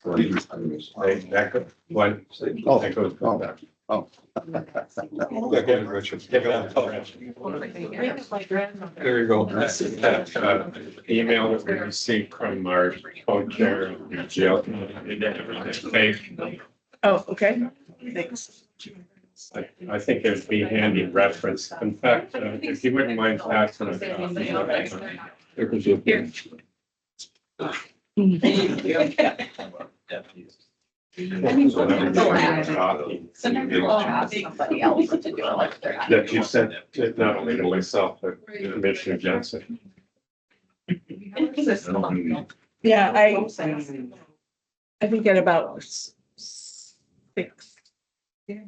That goes, one, Oh. that goes back. Oh. Again, Richard. There you go. This is that email that we received from our co-chair of the jail committee. Oh, okay, thanks. I think it'd be handy reference. In fact, if you wouldn't mind passing it. Here. Somebody else to do it like they're not. That you sent it not only to myself, but Commissioner Jensen. Yeah, I think at about 6. I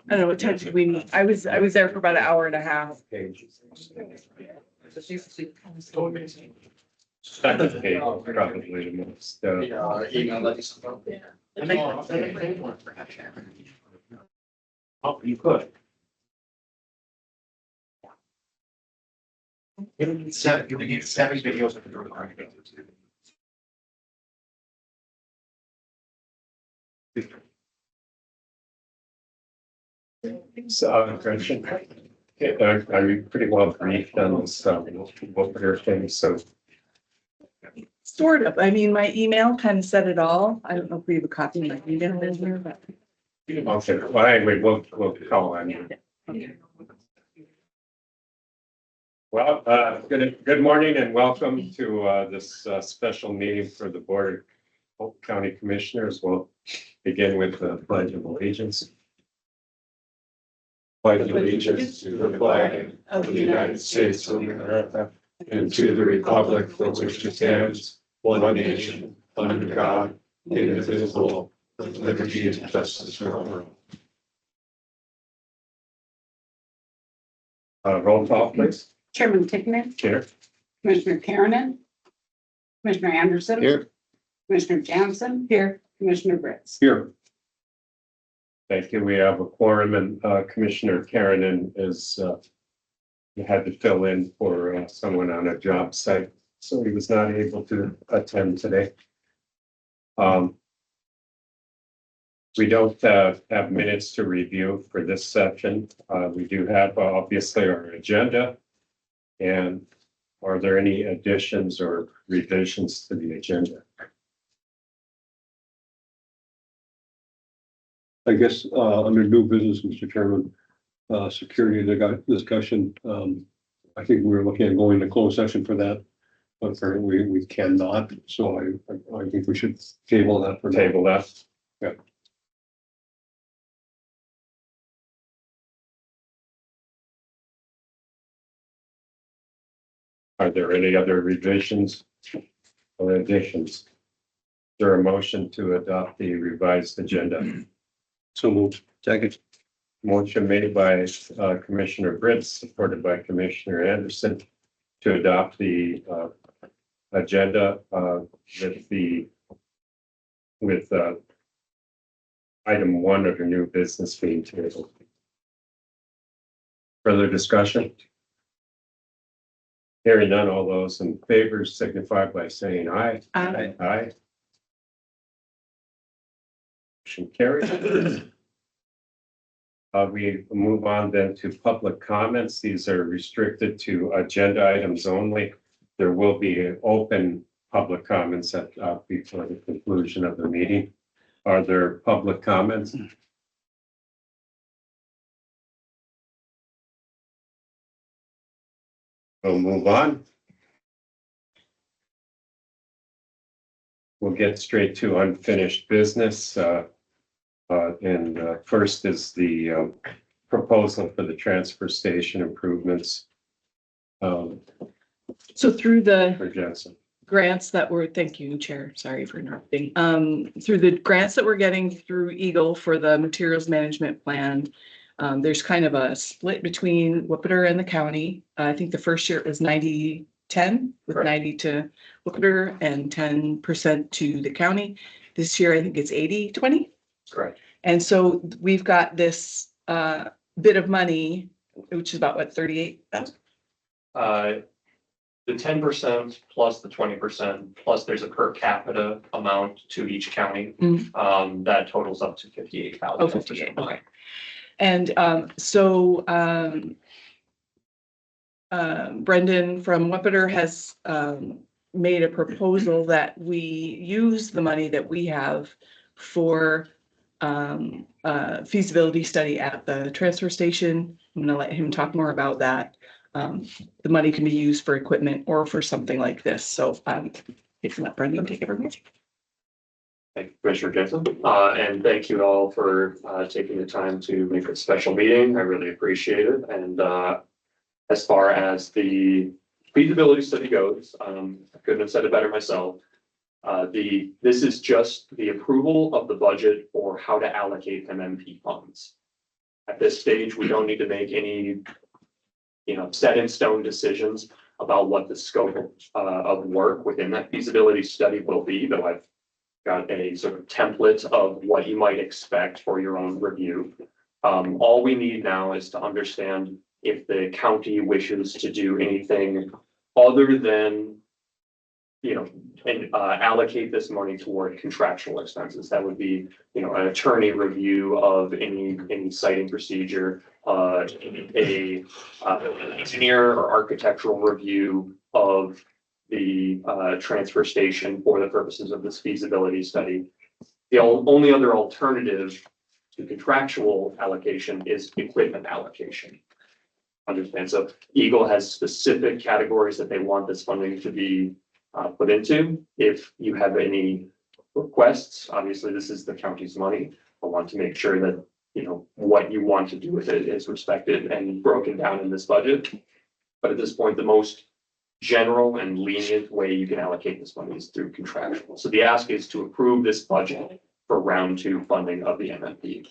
don't know what time did we meet? I was there for about an hour and a half. Second page, probably the most. Oh, you could. Seven videos of the recording. So, Gretchen, are you pretty well briefed on this, what we're thing, so. Sort of. I mean, my email kind of said it all. I don't know if we have a copy of my email in here, but. Okay, well, anyway, we'll call on you. Well, good morning and welcome to this special meeting for the Board of Polk County Commissioners. We'll begin with the Pledge of Allegiance. Pledge allegiance to the flag of the United States of America and to the republic for which it stands, one nation, under God, indivisible, with liberty and justice for all. Roll call, please. Chairman Tickner, Chair. Commissioner Karen, Commissioner Anderson. Here. Commissioner Johnson, Here. Commissioner Britz. Here. Thank you. We have a quorum and Commissioner Karen is had to fill in for someone on a job site, so he was not able to attend today. We don't have minutes to review for this section. We do have obviously our agenda. And are there any additions or revisions to the agenda? I guess, under new business, Mr. Chairman, security discussion, I think we were looking at going to closed session for that. But apparently we cannot, so I think we should table that for now. Table that. Yeah. Are there any other revisions or additions? Is there a motion to adopt the revised agenda? So moved. Second. Motion made by Commissioner Britz, supported by Commissioner Anderson, to adopt the agenda with item 1 under new business being tabled. Further discussion? Hearing none, all those in favor signify by saying aye. Aye. Aye. Motion carries. We move on then to public comments. These are restricted to agenda items only. There will be open public comments at before the conclusion of the meeting. Are there public comments? We'll move on. We'll get straight to unfinished business. First is the proposal for the transfer station improvements. So through the For Jensen. grants that were, thank you, Chair, sorry for interrupting. Through the grants that we're getting through Eagle for the materials management plan, there's kind of a split between Wipiter and the county. I think the first year it was 90-10, with Correct. 90 to Wipiter and 10% to the county. This year, I think it's 80-20. Correct. And so we've got this bit of money, which is about what, 38,000? the 10% plus the 20%, plus there's a per capita amount to each county. That totals up to 58,000. Oh, 58, okay. And so Brendan from Wupperter has made a proposal that we use the money that we have for feasibility study at the transfer station. I'm gonna let him talk more about that. The money can be used for equipment or for something like this. So if you let Brendan take it from here. Thank you, Commissioner Jensen, and thank you all for taking the time to make a special meeting. I really appreciate it. And as far as the feasibility study goes, I couldn't have said it better myself. This is just the approval of the budget for how to allocate MMP funds. At this stage, we don't need to make any, set in stone decisions about what the scope of work within that feasibility study will be, though I've got a sort of template of what you might expect for your own review. All we need now is to understand if the county wishes to do anything other than, and allocate this money toward contractual expenses. That would be, an attorney review of any siting procedure, a engineer or architectural review of the transfer station for the purposes of this feasibility study. The only other alternative to contractual allocation is equipment allocation. Understand? So Eagle has specific categories that they want this funding to be put into. If you have any requests, obviously this is the county's money. I want to make sure that, what you want to do with it is respected and broken down in this budget. But at this point, the most general and lenient way you can allocate this money is through contractual. So the ask is to approve this budget for round 2 funding of the MMP.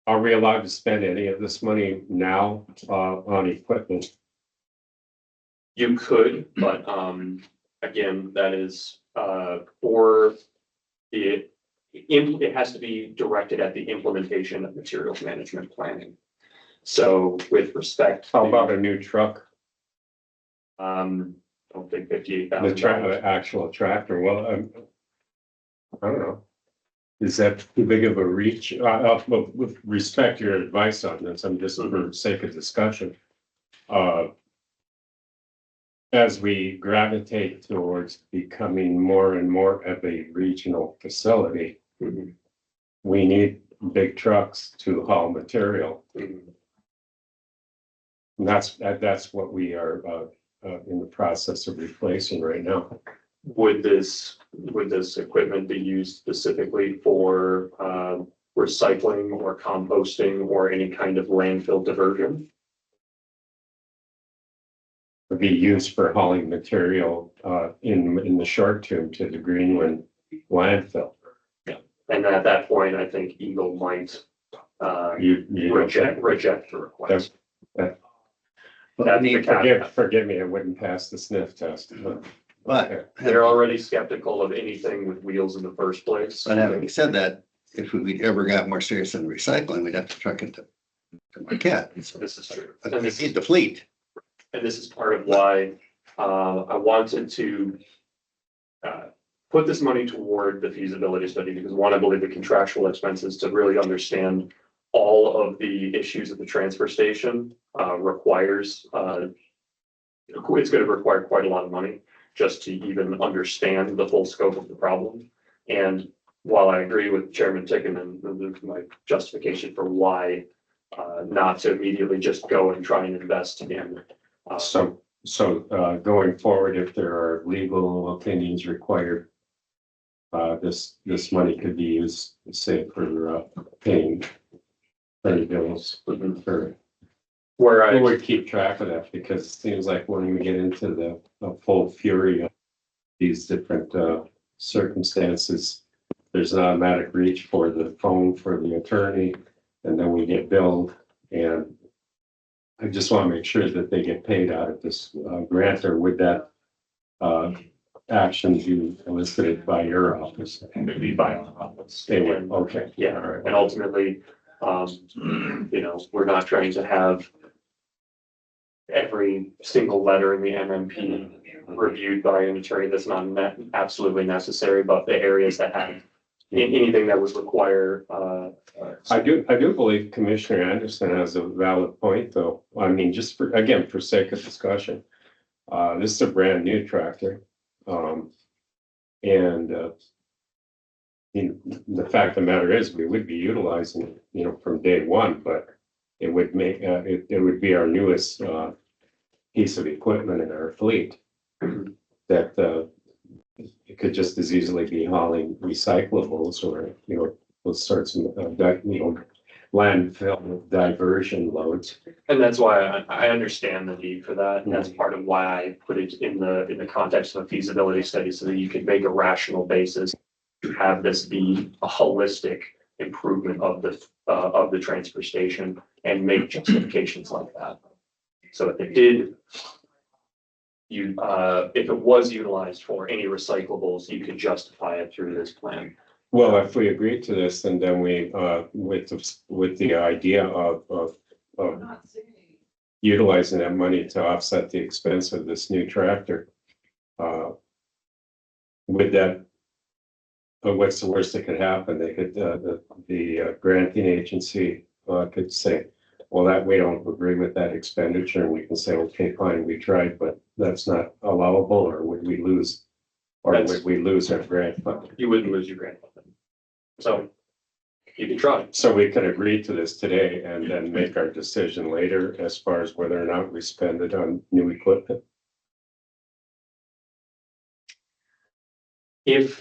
Are we allowed to spend any of this money now on equipment? You could, but again, that is for it has to be directed at the implementation of materials management planning. So with respect. How about a new truck? I don't think The $58,000. actual tractor? Well, I don't know. Is that too big of a reach? With respect to your advice on this, I'm just for sake of discussion. As we gravitate towards becoming more and more of a regional facility, we need big trucks to haul material. And that's what we are in the process of replacing right now. Would this equipment be used specifically for recycling or composting or any kind of landfill diversion? Would be used for hauling material in the short term to the Greenland landfill. And at that point, I think Eagle might reject the request. Forgive me, I wouldn't pass the sniff test. But They're already skeptical of anything with wheels in the first place. having said that, if we ever got more serious in recycling, we'd have to truck it to Marquette. So This is true. we need the fleet. And this is part of why I wanted to put this money toward the feasibility study, because one, I believe the contractual expenses to really understand all of the issues at the transfer station requires, it's going to require quite a lot of money just to even understand the full scope of the problem. And while I agree with Chairman Ticken and my justification for why not to immediately just go and try and invest again. So going forward, if there are legal opinions required, this money could be used, say, for paying bills. Where I We would keep track of that, because it seems like when we get into the full fury of these different circumstances, there's an automatic reach for the phone for the attorney, and then we get billed. And I just want to make sure that they get paid out of this grant, or would that action be elicited by your office? It'd be by our office. They would, okay. Yeah, All right. and ultimately, we're not trying to have every single letter in the MMP reviewed by an attorney that's not absolutely necessary, but the areas that have anything that would require, I do believe Commissioner Anderson has a valid point, though. I mean, just for, again, for sake of discussion. This is a brand new tractor. And the fact of the matter is, we would be utilizing it, from day one, but it would make, it would be our newest, piece of equipment in our fleet. That, it could just as easily be hauling recyclables or, those sorts of, landfill diversion loads. and that's why I understand the need for that. And that's part of why I put it in the context of a feasibility study, so that you could make a rational basis to have this be a holistic improvement of the transfer station and make justifications like that. So if it did, if it was utilized for any recyclables, you could justify it through this plan. Well, if we agree to this, and then we, with the idea of utilizing that money to offset the expense of this new tractor. With that, what's the worst that could happen? They could, the granting agency could say, well, that we don't agree with that expenditure, and we can say, okay, fine, we tried, but that's not allowable, or would we lose? Or would we lose our grant funding? You wouldn't lose your grant funding. So you can try. So we could agree to this today and then make our decision later as far as whether or not we spend it on new equipment. If